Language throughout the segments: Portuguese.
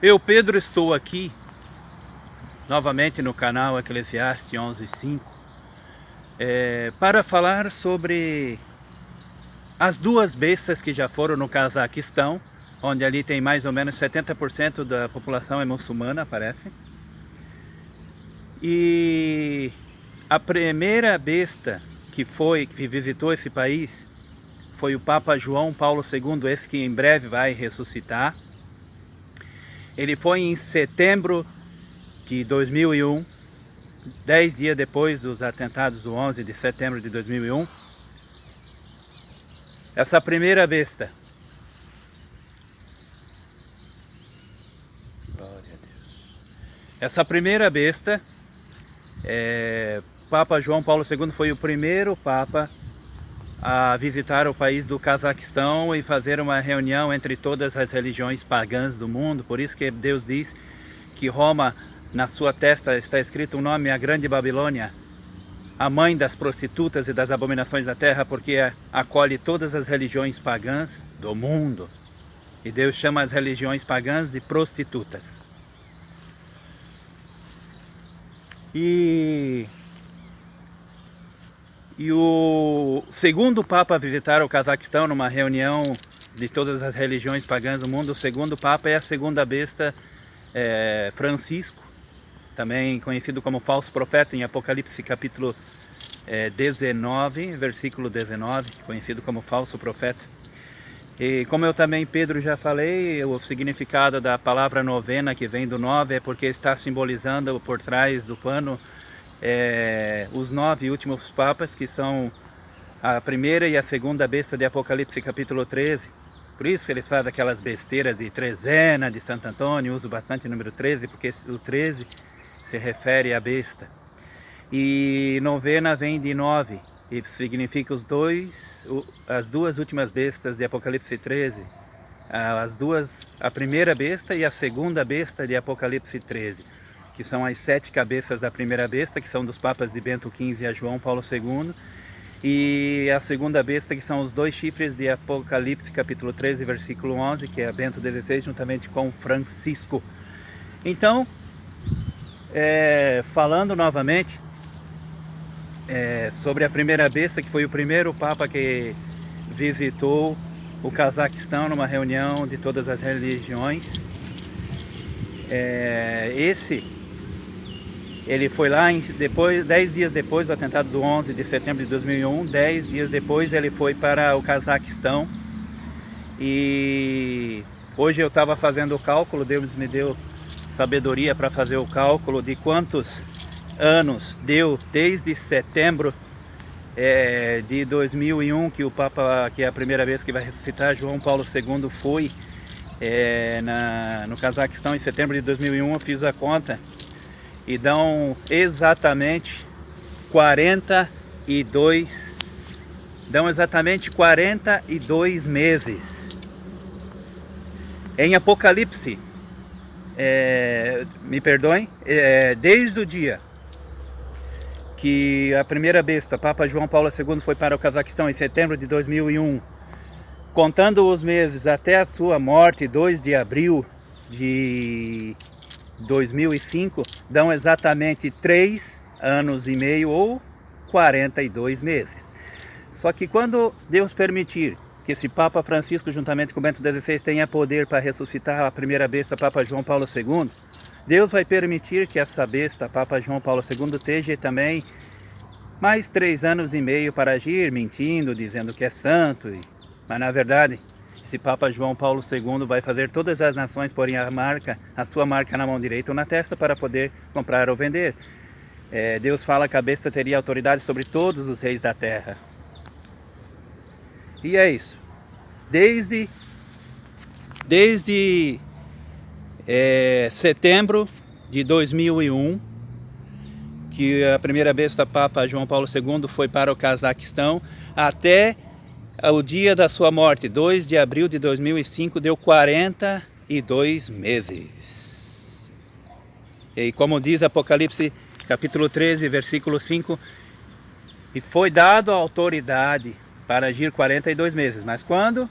Eu, Pedro, estou aqui novamente no canal Eclesiastes 11:5 para falar sobre as duas bestas que já foram no Cazaquistão, onde ali tem mais ou menos 70% da população é muçulmana, parece. E a primeira besta que visitou esse país foi o Papa João Paulo II, esse que em breve vai ressuscitar. Ele foi em setembro de 2001, 10 dias depois dos atentados do 11 de setembro de 2001. Essa primeira besta, glória a Deus. Essa primeira besta, Papa João Paulo II foi o primeiro Papa a visitar o país do Cazaquistão e fazer uma reunião entre todas as religiões pagãs do mundo. Por isso que Deus diz que Roma, na sua testa está escrito o nome, a Grande Babilônia, a mãe das prostitutas e das abominações da terra, porque acolhe todas as religiões pagãs do mundo. E Deus chama as religiões pagãs de prostitutas. E o segundo Papa a visitar o Cazaquistão numa reunião de todas as religiões pagãs do mundo, o segundo Papa é a segunda besta, Francisco, também conhecido como falso profeta, em Apocalipse capítulo 19, versículo 19, conhecido como falso profeta. E como eu também, Pedro, já falei, o significado da palavra novena, que vem do 9, é porque está simbolizando por trás do pano os 9 últimos papas, que são a primeira e a segunda besta de Apocalipse capítulo 13. Por isso que eles fazem aquelas besteiras de trezena, de Santo Antônio, uso bastante o número 13, porque o 13 se refere à besta. E novena vem de 9, e significa as duas últimas bestas de Apocalipse 13. A primeira besta e a segunda besta de Apocalipse 13. Que são as 7 cabeças da primeira besta, que são dos papas de Bento XV a João Paulo II, e a segunda besta, que são os 2 chifres de Apocalipse, capítulo 13, versículo 11, que é Bento XVI, juntamente com Francisco. Então, falando novamente sobre a primeira besta, que foi o primeiro papa que visitou o Cazaquistão numa reunião de todas as religiões, ele foi lá 10 dias depois do atentado do 11 de setembro de 2001, 10 dias depois ele foi para o Cazaquistão. E hoje eu estava fazendo o cálculo, Deus me deu sabedoria para fazer o cálculo de quantos anos deu desde setembro de 2001, que o Papa, que é a primeira vez que vai ressuscitar, João Paulo II, foi no Cazaquistão em setembro de 2001. Eu fiz a conta e dão exatamente 42 meses. Em Apocalipse, me perdoem, desde o dia que a primeira besta, Papa João Paulo II, foi para o Cazaquistão em setembro de 2001, contando os meses até a sua morte, 2 de abril de 2005, dão exatamente 3 anos e meio ou 42 meses. Só que quando Deus permitir que esse Papa Francisco, juntamente com Bento XVI, tenha poder para ressuscitar a primeira besta, Papa João Paulo II, Deus vai permitir que essa besta, Papa João Paulo II, esteja também mais 3 anos e meio para agir, mentindo, dizendo que é santo. Mas na verdade, esse Papa João Paulo II vai fazer todas as nações porem a sua marca na mão direita ou na testa para poder comprar ou vender. Deus fala que a besta teria autoridade sobre todos os reis da terra. E é isso. Desde setembro de 2001, que a primeira besta, Papa João Paulo II, foi para o Cazaquistão, até o dia da sua morte, 2 de abril de 2005, deu 42 meses. E como diz Apocalipse capítulo 13, versículo 5, e foi dado a autoridade para agir 42 meses. Mas quando?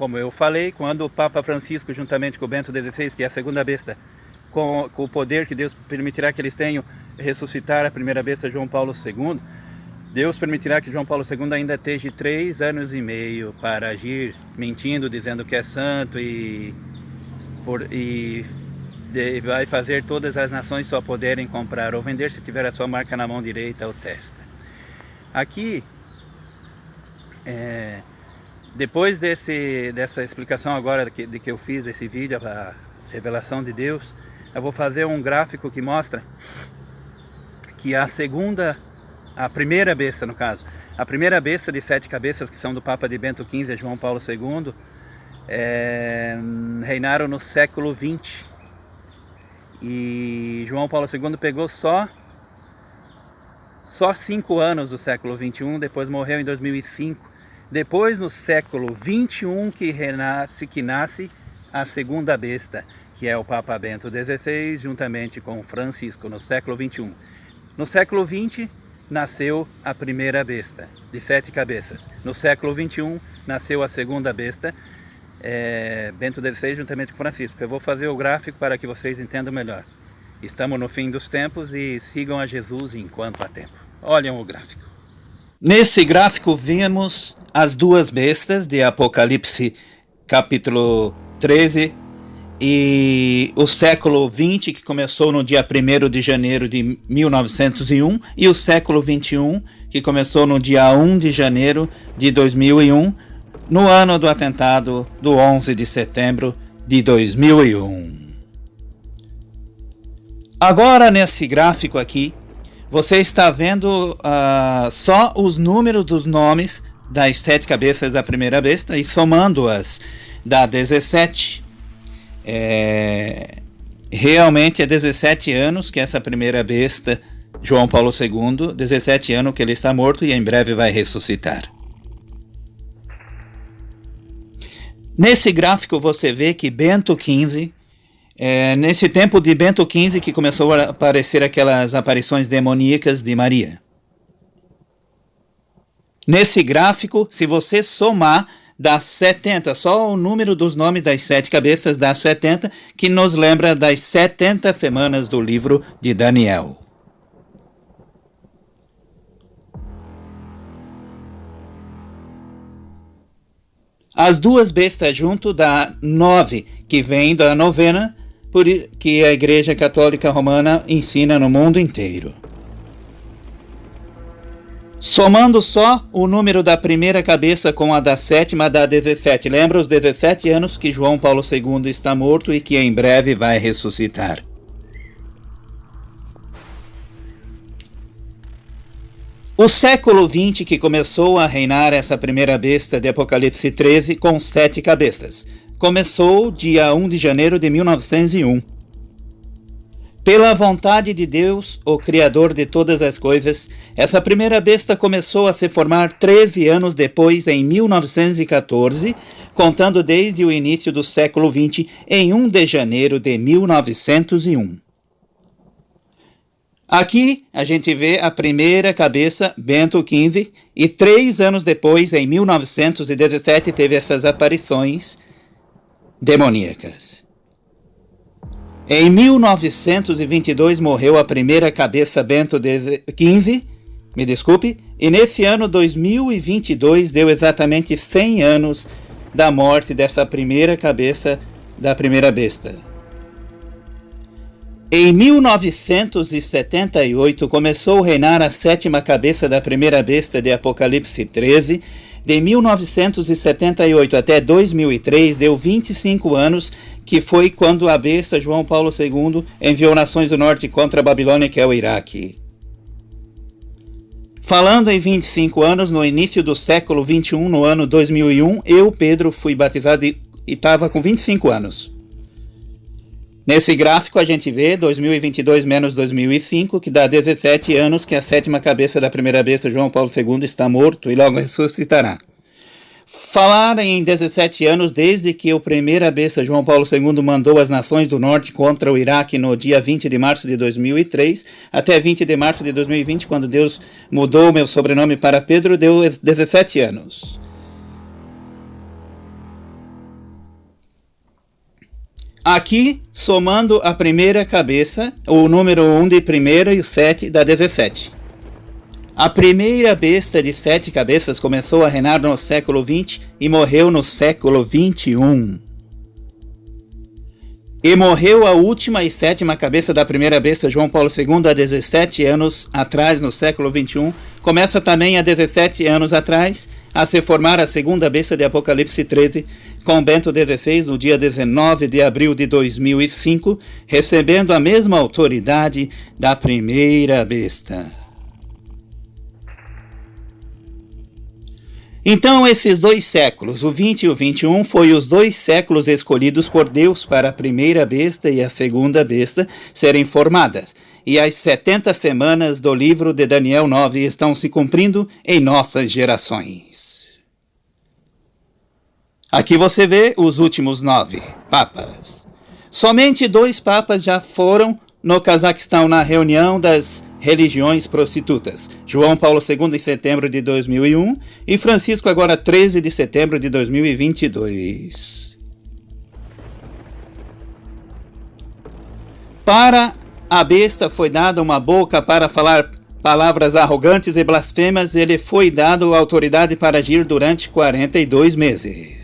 como eu falei, quando o Papa Francisco, juntamente com o Bento XVI, que é a segunda besta, com o poder que Deus permitirá que eles tenham, ressuscitar a primeira besta, João Paulo II, Deus permitirá que João Paulo II ainda esteja 3 anos e meio para agir, mentindo, dizendo que é santo e vai fazer todas as nações só poderem comprar ou vender se tiver a sua marca na mão direita ou testa. Aqui, depois dessa explicação agora de que eu fiz desse vídeo, a revelação de Deus, eu vou fazer um gráfico que mostra que a primeira besta no caso, a primeira besta de 7 cabeças, que são do Papa de Bento XV, João Paulo II, reinaram no século XX. E João Paulo II pegou só 5 anos do século XXI, depois morreu em 2005. Depois, no século XXI, que nasce a segunda besta, que é o Papa Bento XVI, juntamente com Francisco, no século XXI. No século XX, nasceu a primeira besta, de 7 cabeças. No século XXI, nasceu a segunda besta, Bento XVI, juntamente com Francisco. Eu vou fazer o gráfico para que vocês entendam melhor. Estamos no fim dos tempos e sigam a Jesus enquanto há tempo. Olhem o gráfico. Nesse gráfico vemos as duas bestas de Apocalipse capítulo 13 e o século XX, que começou no dia 1º de janeiro de 1901, e o século XXI, que começou no dia 1 de janeiro de 2001, no ano do atentado do 11 de setembro de 2001. Agora, nesse gráfico aqui, você está vendo só os números dos nomes das 7 cabeças da primeira besta e somando-as dá 17. Realmente é 17 anos que essa primeira besta, João Paulo II, 17 anos que ele está morto e em breve vai ressuscitar. Nesse gráfico você vê que Bento XV, nesse tempo de Bento XV que começou a aparecer aquelas aparições demoníacas de Maria. Nesse gráfico, se você somar, dá 70, só o número dos nomes das 7 cabeças dá 70, que nos lembra das 70 semanas do livro de Daniel. As duas bestas junto dá 9, que vem da novena, que a Igreja Católica Romana ensina no mundo inteiro. Somando só o número da primeira cabeça com a da sétima dá 17. Lembra os 17 anos que João Paulo II está morto e que em breve vai ressuscitar. O século XX que começou a reinar essa primeira besta de Apocalipse 13 com 7 cabeças. Começou dia 1 de janeiro de 1901. Pela vontade de Deus, o Criador de todas as coisas, essa primeira besta começou a se formar 13 anos depois, em 1914, contando desde o início do século XX, em 1 de janeiro de 1901. Aqui a gente vê a primeira cabeça, Bento XV, e 3 anos depois, em 1917, teve essas aparições demoníacas. Em 1922 morreu a primeira cabeça Bento XV, e nesse ano 2022 deu exatamente 100 anos da morte dessa primeira cabeça da primeira besta. Em 1978 começou a reinar a sétima cabeça da primeira besta de Apocalipse 13. De 1978 até 2003 deu 25 anos, que foi quando a besta João Paulo II enviou nações do norte contra a Babilônia, que é o Iraque. Falando em 25 anos, no início do século XXI, no ano 2001, eu, Pedro, fui batizado e estava com 25 anos. Nesse gráfico a gente vê 2022 menos 2005, que dá 17 anos que a sétima cabeça da primeira besta, João Paulo II, está morto e logo ressuscitará. Falar em 17 anos desde que a primeira besta, João Paulo II, mandou as nações do norte contra o Iraque no dia 20 de março de 2003, até 20 de março de 2020, quando Deus mudou meu sobrenome para Pedro, deu 17 anos. Aqui, somando a primeira cabeça, o número 1 de primeira e o 7 dá 17. A primeira besta de 7 cabeças começou a reinar no século 20 e morreu no século 21. E morreu a última e sétima cabeça da primeira besta, João Paulo II, há 17 anos atrás, no século 21. Começa também há 17 anos atrás a se formar a segunda besta de Apocalipse 13, com Bento XVI, no dia 19 de abril de 2005, recebendo a mesma autoridade da primeira besta. Então, esses 2 séculos, o 20 e o 21, foi os 2 séculos escolhidos por Deus para a primeira besta e a segunda besta serem formadas. E as 70 semanas do livro de Daniel 9 estão se cumprindo em nossas gerações. Aqui você vê os últimos 9 papas. Somente 2 papas já foram no Cazaquistão na reunião das religiões prostitutas. João Paulo II em setembro de 2001 e Francisco agora 13 de setembro de 2022. Para a besta foi dada uma boca para falar palavras arrogantes e blasfemas, ele foi dado autoridade para agir durante 42 meses.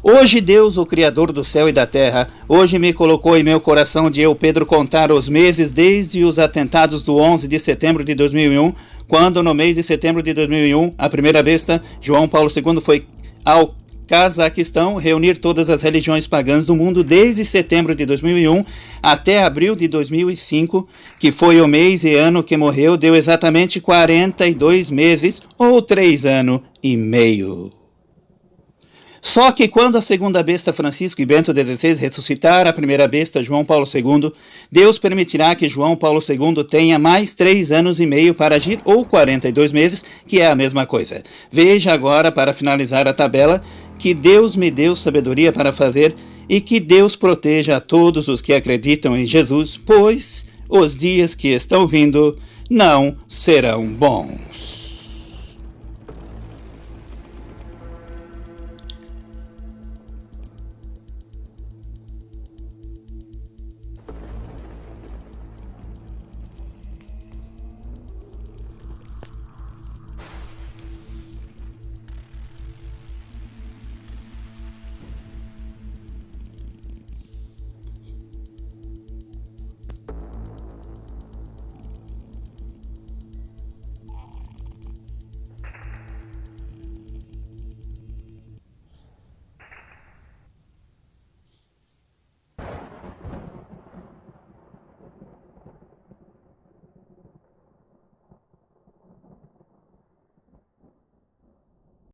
Hoje Deus, o Criador do céu e da terra, hoje me colocou em meu coração de eu, Pedro, contar os meses desde os atentados do 11 de setembro de 2001, quando no mês de setembro de 2001, a primeira besta, João Paulo II, foi ao Cazaquistão reunir todas as religiões pagãs do mundo desde setembro de 2001 até abril de 2005, que foi o mês e ano que morreu, deu exatamente 42 meses ou 3 anos e meio. Só que quando a segunda besta Francisco e Bento XVI ressuscitar a primeira besta João Paulo II, Deus permitirá que João Paulo II tenha mais 3 anos e meio para agir, ou 42 meses, que é a mesma coisa. Veja agora, para finalizar a tabela, que Deus me deu sabedoria para fazer e que Deus proteja a todos os que acreditam em Jesus, pois os dias que estão vindo não serão bons.